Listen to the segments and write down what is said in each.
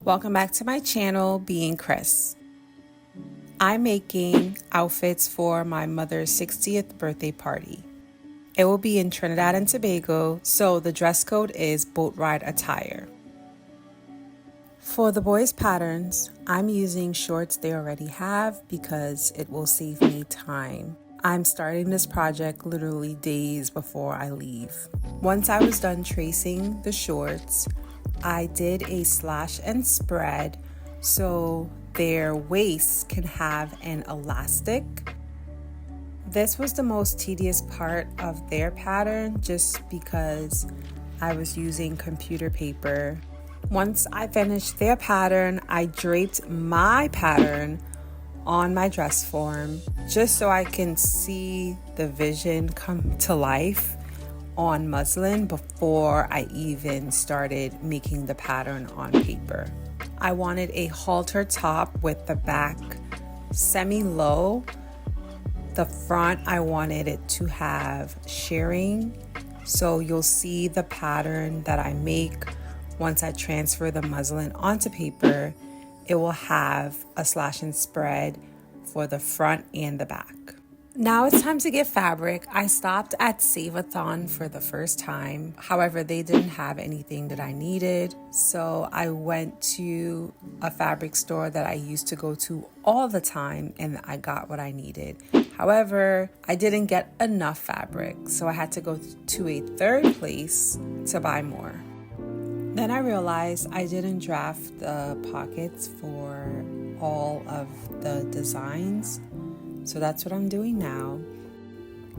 Welcome back to my channel, Being Chris. I'm making outfits for my mother's 60th birthday party. It will be in Trinidad and Tobago, so the dress code is boat ride attire. For the boys' patterns, I'm using shorts they already have because it will save me time. I'm starting this project literally days before I leave. Once I was done tracing the shorts, I did a slash and spread so their waists can have an elastic. This was the most tedious part of their pattern just because I was using computer paper. Once I finished their pattern, I draped my pattern on my dress form just so I can see the vision come to life on muslin before I even started making the pattern on paper. I wanted a halter top with the back semi-low. The front, I wanted it to have shirring, so you'll see the pattern that I make once I transfer the muslin onto paper. It will have a slash and spread for the front and the back. Now it's time to get fabric. I stopped at Save-A-Thon for the first time. However, they didn't have anything that I needed. So I went to a fabric store that I used to go to all the time and I got what I needed. However, I didn't get enough fabric. So I had to go to a third place to buy more. Then I realized I didn't draft the pockets for all of the designs. So that's what I'm doing now.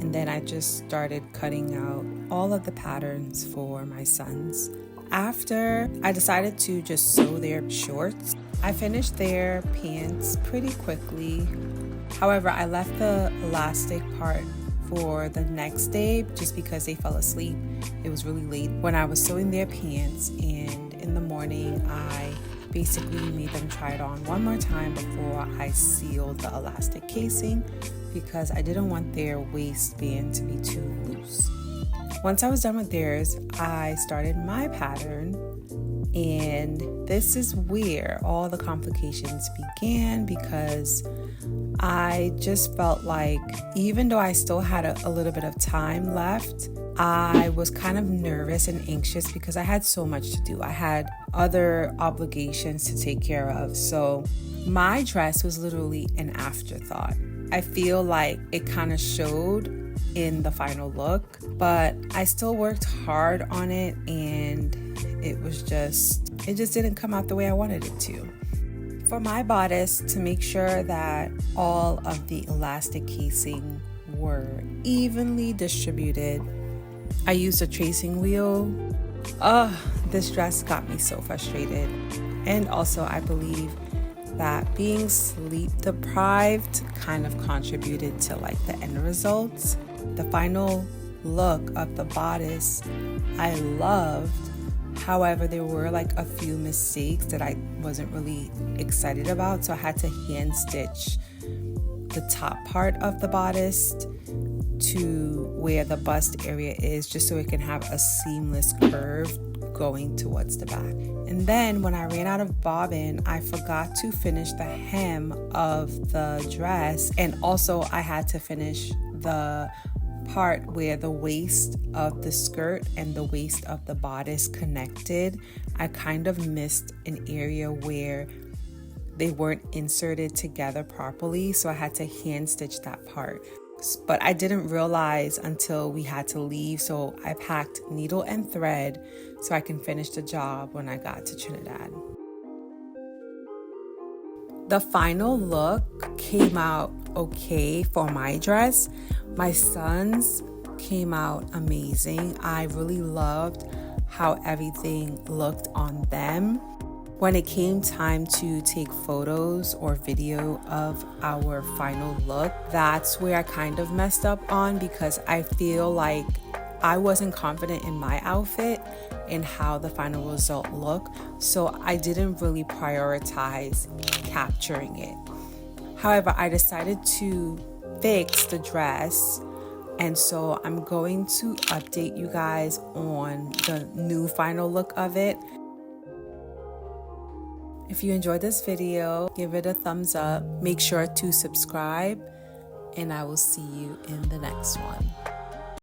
And then I just started cutting out all of the patterns for my sons. After I decided to just sew their shorts, I finished their pants pretty quickly. However, I left the elastic part for the next day just because they fell asleep. It was really late when I was sewing their pants, and in the morning I basically made them try it on one more time before I sealed the elastic casing because I didn't want their waistband to be too loose. Once I was done with theirs, I started my pattern, and this is where all the complications began because I just felt like even though I still had a little bit of time left, I was kind of nervous and anxious because I had so much to do. I had other obligations to take care of. So my dress was literally an afterthought. I feel like it kind of showed in the final look, but I still worked hard on it and it just didn't come out the way I wanted it to. For my bodice, to make sure that all of the elastic casing were evenly distributed, I used a tracing wheel. This dress got me so frustrated. And also I believe that being sleep deprived kind of contributed to like the end results. The final look of the bodice I loved. However, there were like a few mistakes that I wasn't really excited about. So I had to hand stitch the top part of the bodice to where the bust area is, just so it can have a seamless curve going towards the back. And then when I ran out of bobbin, I forgot to finish the hem of the dress, and also I had to finish the part where the waist of the skirt and the waist of the bodice connected. I kind of missed an area where they weren't inserted together properly, so I had to hand stitch that part. But I didn't realize until we had to leave, so I packed needle and thread so I can finish the job when I got to Trinidad. The final look came out okay for my dress. My son's came out amazing. I really loved how everything looked on them. When it came time to take photos or video of our final look, that's where I kind of messed up on because I feel like I wasn't confident in my outfit and how the final result looked, so I didn't really prioritize capturing it. However, I decided to fix the dress, and so I'm going to update you guys on the new final look of it. If you enjoyed this video, give it a thumbs up. Make sure to subscribe, and I will see you in the next one.